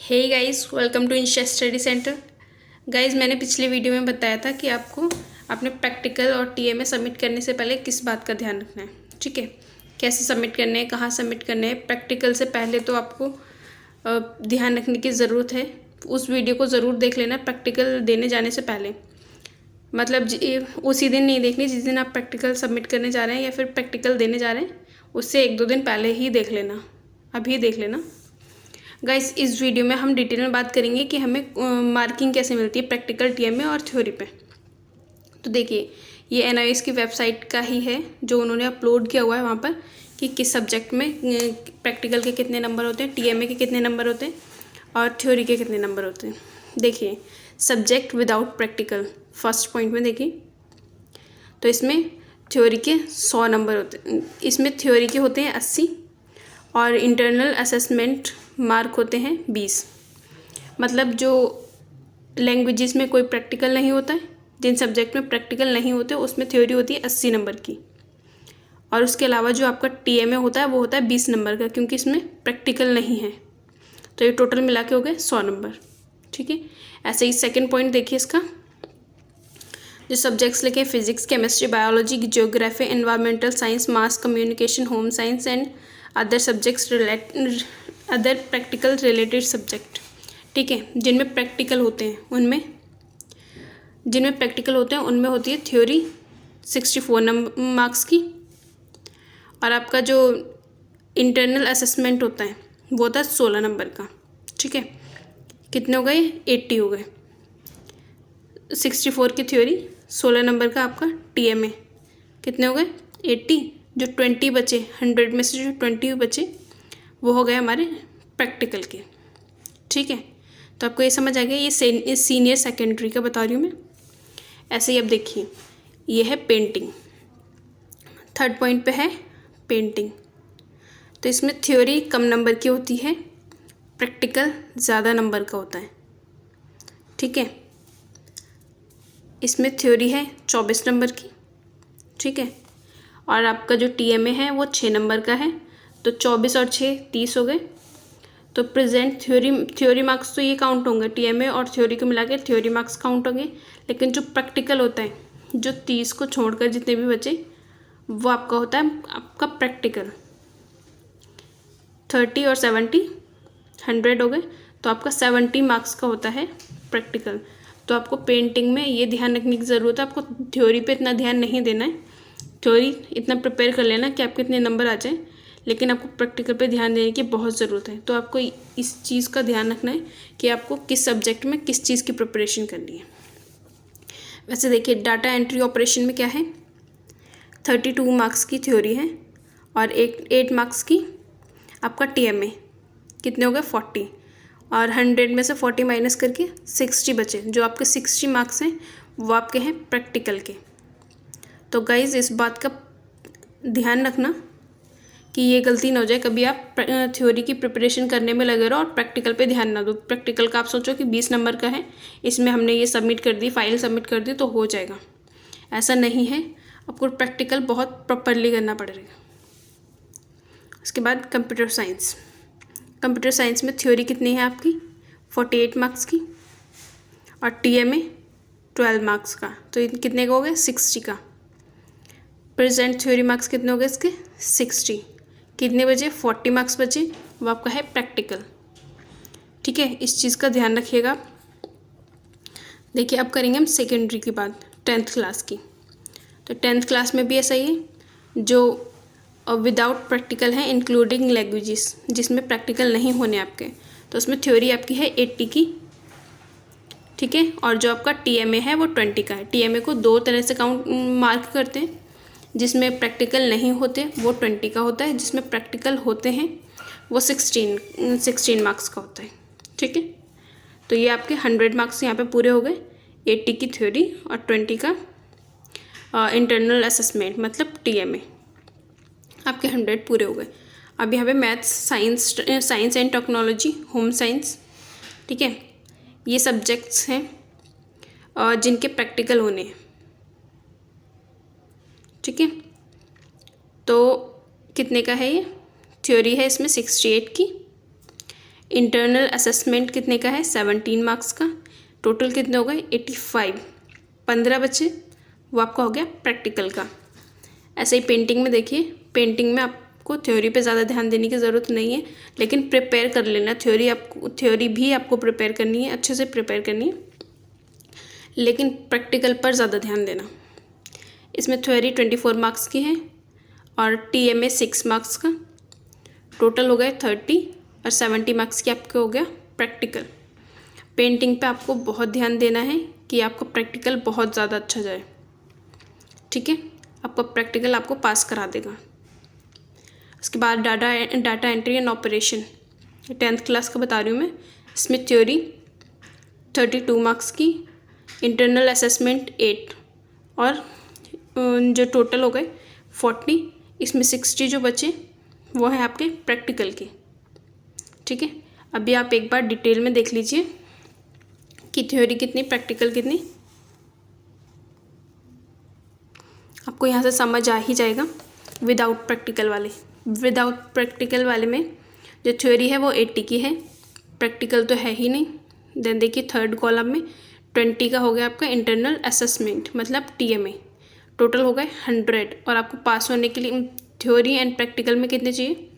Hey guys, welcome to Insha study centre. Guys, मैंने पिछले video में बताया था कि आपको अपने प्रैक्टिकल और टीएमए सबमिट करने से पहले किस बात का ध्यान रखना है। ठीक है, कैसे सबमिट करने हैं, कहाँ सबमिट करने हैं। प्रैक्टिकल से पहले तो आपको ध्यान रखने की ज़रूरत है। उस वीडियो को ज़रूर देख लेना प्रैक्टिकल देने जाने से पहले। मतलब उसी दिन नहीं देखनी जिस दिन आप प्रैक्टिकल सबमिट करने जा रहे हैं या फिर प्रैक्टिकल देने जा रहे हैं, उससे 1-2 दिन पहले ही देख लेना, अभी देख लेना। गाइस, इस वीडियो में हम डिटेल में बात करेंगे कि हमें मार्किंग कैसे मिलती है प्रैक्टिकल टीएमए और थ्योरी पे। तो देखिए, ये एनआईएस की वेबसाइट का ही है जो उन्होंने अपलोड किया हुआ है वहाँ पर कि किस सब्जेक्ट में प्रैक्टिकल के कितने नंबर होते हैं, टीएमए के कितने नंबर होते हैं और थ्योरी के कितने नंबर होते हैं। देखिए, subject without practical first point में देखिए, तो इसमें थ्योरी के 100 नंबर होते हैं। इसमें थ्योरी के होते हैं 80 और इंटरनल असेसमेंट मार्क होते हैं 20। मतलब जो लैंग्वेजेस में कोई प्रैक्टिकल नहीं होता है, जिन सब्जेक्ट में प्रैक्टिकल नहीं होते उसमें थ्योरी होती है 80 नंबर की, और उसके अलावा जो आपका टीएमए होता है वो होता है 20 नंबर का, क्योंकि इसमें प्रैक्टिकल नहीं है। तो ये टोटल मिला के हो गए 100 नंबर। ठीक है, ऐसे ही सेकेंड पॉइंट देखिए, इसका जो सब्जेक्ट्स लिखे physics, chemistry, biology, geography, environmental science, mass communication, home science and other subjects other practical related subject. ठीक है, जिनमें प्रैक्टिकल होते हैं उनमें होती है थ्योरी 64 नंबर मार्क्स की, और आपका जो इंटरनल असेसमेंट होता है वो होता है 16 नंबर का। ठीक है, कितने हो गए? 80 हो गए। 64 की थ्योरी, 16 नंबर का आपका टीएमए, कितने हो गए? 80। जो 20 बचे, 100 में से जो 20 बचे वो हो गए हमारे प्रैक्टिकल के। ठीक है, तो आपको ये समझ आ गया। ये सीनियर सेकेंडरी का बता रही हूँ मैं। ऐसे ही अब देखिए, ये है पेंटिंग। थर्ड पॉइंट पे है पेंटिंग। तो इसमें थ्योरी कम नंबर की होती है, प्रैक्टिकल ज़्यादा नंबर का होता है। ठीक है, इसमें थ्योरी है 24 नंबर की। ठीक है, और आपका जो टीएमए है वो 6 नंबर का है, तो 24 और 6 30 हो गए। तो प्रेजेंट थ्योरी मार्क्स तो ये काउंट होंगे, टीएमए और थ्योरी को मिला के थ्योरी मार्क्स काउंट होंगे, लेकिन जो प्रैक्टिकल होता है, जो 30 को छोड़कर जितने भी बचे वो आपका होता है आपका प्रैक्टिकल। 30 और 70 100 हो गए, तो आपका 70 मार्क्स का होता है प्रैक्टिकल। तो आपको पेंटिंग में ये ध्यान रखने की ज़रूरत है, आपको थ्योरी पे इतना ध्यान नहीं देना है। थ्योरी इतना प्रिपेयर कर लेना कि आपके इतने नंबर आ जाए, लेकिन आपको प्रैक्टिकल पे ध्यान देने की बहुत ज़रूरत है। तो आपको इस चीज़ का ध्यान रखना है कि आपको किस सब्जेक्ट में किस चीज़ की प्रिपरेशन करनी है। वैसे देखिए, डाटा एंट्री ऑपरेशन में क्या है, 32 मार्क्स की थ्योरी है और 8 मार्क्स की आपका टीएमए, कितने हो गए? 40, और 100 में से 40 माइनस करके 60 बचे। जो आपके 60 मार्क्स हैं वो आपके हैं प्रैक्टिकल के। तो गाइज़, इस बात का ध्यान रखना कि ये गलती ना हो जाए कभी आप थ्योरी की प्रिपरेशन करने में लगे रहो और प्रैक्टिकल पे ध्यान ना दो। प्रैक्टिकल का आप सोचो कि 20 नंबर का है, इसमें हमने ये सबमिट कर दी, फाइल सबमिट कर दी तो हो जाएगा। ऐसा नहीं है, आपको प्रैक्टिकल बहुत प्रॉपरली करना पड़ेगा। उसके बाद कंप्यूटर साइंस। कंप्यूटर साइंस में थ्योरी कितनी है आपकी? 48 मार्क्स की, और टीएमए 12 मार्क्स का, तो कितने का हो गया? 60 का। प्रेजेंट थ्योरी मार्क्स कितने हो गए इसके? 60। कितने बचे? 40 मार्क्स बचे, वो आपका है प्रैक्टिकल। ठीक है, इस चीज़ का ध्यान रखिएगा। देखिए, अब करेंगे हम सेकेंडरी की बात, 10th क्लास की। तो 10th क्लास में भी ऐसा ही है, जो विदाउट प्रैक्टिकल है इंक्लूडिंग लैंग्वेजेस, जिसमें प्रैक्टिकल नहीं होने आपके, तो उसमें थ्योरी आपकी है 80 की। ठीक है, और जो आपका टीएमए है वो 20 का है। टीएमए को 2 तरह से मार्क करते हैं, जिसमें प्रैक्टिकल नहीं होते वो 20 का होता है, जिसमें प्रैक्टिकल होते हैं वो 16 मार्क्स का होता है। ठीक है, तो ये आपके 100 मार्क्स यहाँ पे पूरे हो गए। 80 की थ्योरी और 20 का इंटरनल असेसमेंट मतलब टीएमए, आपके 100 पूरे हो गए। अब यहाँ पे maths, science and technology, home science, ठीक है, ये सब्जेक्ट्स हैं जिनके प्रैक्टिकल होने हैं। ठीक है, तो कितने का है ये? थ्योरी है इसमें 68 की, इंटरनल असेसमेंट कितने का है, 17 मार्क्स का। टोटल कितने हो गए, 85। 15 बचे, वो आपका हो गया प्रैक्टिकल का। ऐसे ही पेंटिंग में देखिए, पेंटिंग में आपको थ्योरी पे ज़्यादा ध्यान देने की ज़रूरत नहीं है, लेकिन प्रिपेयर कर लेना। थ्योरी भी आपको प्रिपेयर करनी है, अच्छे से प्रिपेयर करनी है, लेकिन प्रैक्टिकल पर ज़्यादा ध्यान देना। इसमें थ्योरी 24 मार्क्स की है और TMA 6 मार्क्स का। टोटल हो गए 30 और 70 मार्क्स की आपके हो गया प्रैक्टिकल। पेंटिंग पे आपको बहुत ध्यान देना है कि आपका प्रैक्टिकल बहुत ज़्यादा अच्छा जाए, ठीक है। आपका प्रैक्टिकल आपको पास करा देगा। उसके बाद data entry and operation, 10th class का बता रही हूँ मैं। इसमें थ्योरी 32 मार्क्स की, इंटरनल असेसमेंट 8 और जो टोटल हो गए 40। इसमें 60 जो बचे वो है आपके प्रैक्टिकल के, ठीक है। अभी आप एक बार डिटेल में देख लीजिए कि थ्योरी कितनी, प्रैक्टिकल कितनी, आपको यहाँ से समझ आ ही जाएगा। विदाउट प्रैक्टिकल वाले में जो थ्योरी है वो 80 की है, प्रैक्टिकल तो है ही नहीं। देन देखिए थर्ड कॉलम में 20 का हो गया आपका इंटरनल असेसमेंट, मतलब TMA। टोटल हो गए 100 और आपको पास होने के लिए थ्योरी एंड प्रैक्टिकल में कितने चाहिए,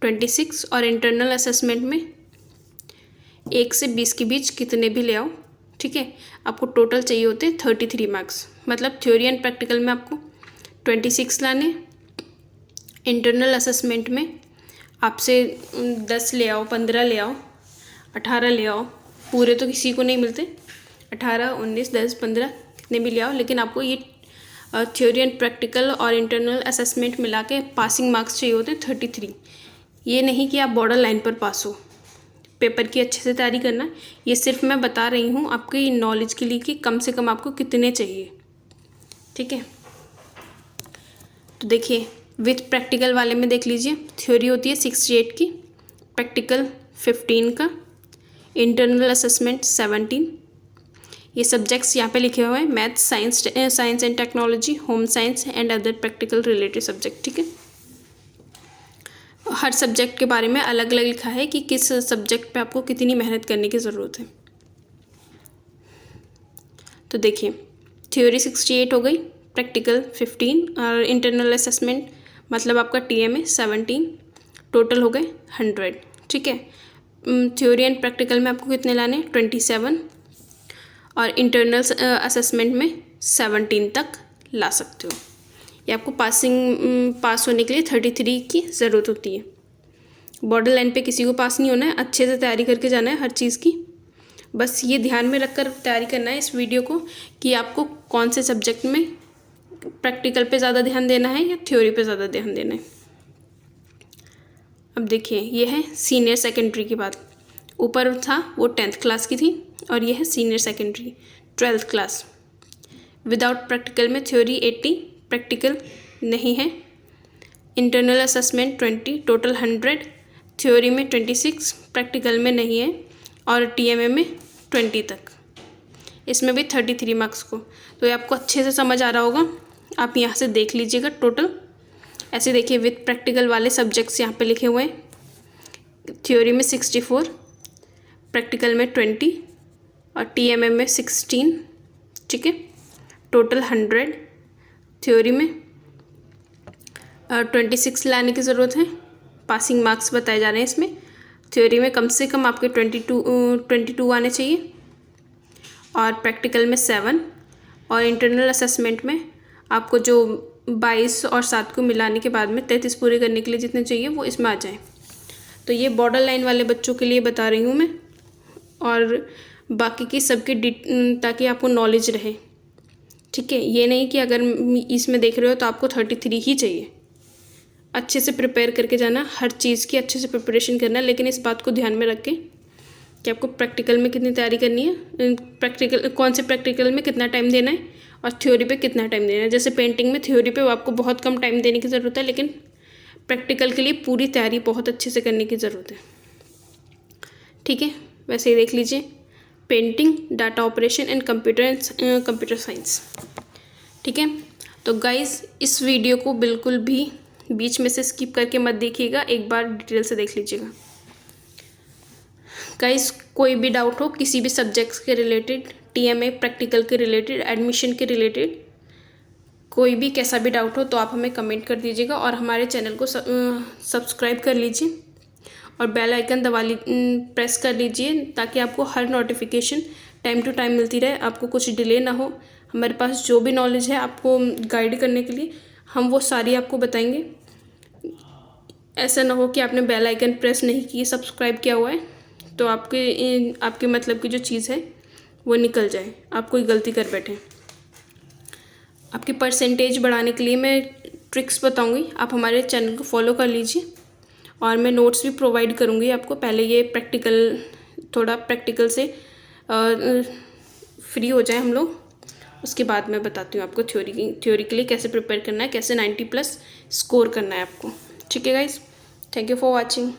26 और इंटरनल असेसमेंट में 1 से 20 के बीच कितने भी ले आओ, ठीक है। आपको टोटल चाहिए होते हैं 33 मार्क्स, मतलब थ्योरी एंड प्रैक्टिकल में आपको 26 लाने, इंटरनल असेसमेंट में आपसे 10 ले आओ, 15 ले आओ, 18 ले आओ। पूरे तो किसी को नहीं मिलते, 18, 19, 10, 15 कितने भी ले आओ, लेकिन आपको ये थ्योरी एंड प्रैक्टिकल और इंटरनल असेसमेंट मिला के पासिंग मार्क्स चाहिए होते हैं 33। ये नहीं कि आप बॉर्डर लाइन पर पास हो। पेपर की अच्छे से तैयारी करना, ये सिर्फ मैं बता रही हूँ आपकी नॉलेज के लिए कि कम से कम आपको कितने चाहिए, ठीक है। तो देखिए विथ प्रैक्टिकल वाले में देख लीजिए, थ्योरी होती है 68 की, प्रैक्टिकल 15 का, इंटरनल असेसमेंट 17। ये सब्जेक्ट्स यहाँ पे लिखे हुए हैं, maths, science and technology, home science and other practical related subject, ठीक है। हर सब्जेक्ट के बारे में अलग अलग लिखा है कि किस सब्जेक्ट पे आपको कितनी मेहनत करने की ज़रूरत है। तो देखिए थ्योरी 68 हो गई, प्रैक्टिकल 15 और इंटरनल असेसमेंट मतलब आपका TMA 17। टोटल हो गए 100, ठीक है। थ्योरी एंड प्रैक्टिकल में आपको कितने लाने, 27 और इंटरनल असेसमेंट में 17 तक ला सकते हो। ये आपको पास होने के लिए 33 की ज़रूरत होती है। बॉर्डर लाइन पे किसी को पास नहीं होना है, अच्छे से तैयारी करके जाना है हर चीज़ की। बस ये ध्यान में रखकर तैयारी करना है इस वीडियो को कि आपको कौन से सब्जेक्ट में प्रैक्टिकल पे ज़्यादा ध्यान देना है या थ्योरी पे ज़्यादा ध्यान देना है। अब देखिए ये है सीनियर सेकेंडरी की बात। ऊपर था वो 10th क्लास की थी और ये है senior secondary 12th class. Without practical में थ्योरी 80, प्रैक्टिकल नहीं है। इंटरनल असेसमेंट 20, टोटल 100, थ्योरी में 26, प्रैक्टिकल में नहीं है और TMA में 20 तक। इसमें भी 33 मार्क्स को। तो ये आपको अच्छे से समझ आ रहा होगा, आप यहाँ से देख लीजिएगा टोटल। ऐसे देखिए विथ प्रैक्टिकल वाले सब्जेक्ट्स यहाँ पे लिखे हुए हैं। थ्योरी में 64, प्रैक्टिकल में 20 और TMA में 16, ठीक है। टोटल 100, थ्योरी में 26 लाने की ज़रूरत है। पासिंग मार्क्स बताए जा रहे हैं इसमें। थ्योरी में कम से कम आपके 22 आने चाहिए और प्रैक्टिकल में 7 और इंटरनल असेसमेंट में आपको जो 22 और 7 को मिलाने के बाद में 33 पूरे करने के लिए जितने चाहिए वो इसमें आ जाए। तो ये बॉर्डर लाइन वाले बच्चों के लिए बता रही हूँ मैं, और बाकी की सबके ताकि आपको नॉलेज रहे, ठीक है। ये नहीं कि अगर इसमें देख रहे हो तो आपको 33 ही चाहिए। अच्छे से प्रिपेयर करके जाना, हर चीज़ की अच्छे से प्रिपरेशन करना, लेकिन इस बात को ध्यान में रख के कि आपको प्रैक्टिकल में कितनी तैयारी करनी है, कौन से प्रैक्टिकल में कितना टाइम देना है और थ्योरी पे कितना टाइम देना है। जैसे पेंटिंग में थ्योरी पे आपको बहुत कम टाइम देने की ज़रूरत है, लेकिन प्रैक्टिकल के लिए पूरी तैयारी बहुत अच्छे से करने की ज़रूरत है, ठीक है। वैसे ही देख लीजिए painting, data operation and computer science, ठीक है। तो गाइज़ इस वीडियो को बिल्कुल भी बीच में से स्किप करके मत देखिएगा, एक बार डिटेल से देख लीजिएगा। गाइस कोई भी डाउट हो किसी भी सब्जेक्ट्स के रिलेटेड, टीएमए प्रैक्टिकल के रिलेटेड, एडमिशन के रिलेटेड, कोई भी कैसा भी डाउट हो तो आप हमें कमेंट कर दीजिएगा और हमारे चैनल को सब्सक्राइब कर लीजिए और बेल आइकन प्रेस कर लीजिए ताकि आपको हर नोटिफिकेशन टाइम टू टाइम मिलती रहे, आपको कुछ डिले ना हो। हमारे पास जो भी नॉलेज है आपको गाइड करने के लिए हम वो सारी आपको बताएंगे। ऐसा ना हो कि आपने बेल आइकन प्रेस नहीं की, सब्सक्राइब किया हुआ है तो आपके मतलब की जो चीज़ है वो निकल जाए, आप कोई गलती कर बैठे। आपकी परसेंटेज बढ़ाने के लिए मैं ट्रिक्स बताऊंगी, आप हमारे चैनल को फॉलो कर लीजिए और मैं नोट्स भी प्रोवाइड करूंगी आपको। पहले ये थोड़ा प्रैक्टिकल से फ्री हो जाए हम लोग, उसके बाद मैं बताती हूँ आपको थ्योरी के लिए कैसे प्रिपेयर करना है, कैसे 90+ स्कोर करना है आपको। ठीक है guys, thank you for watching.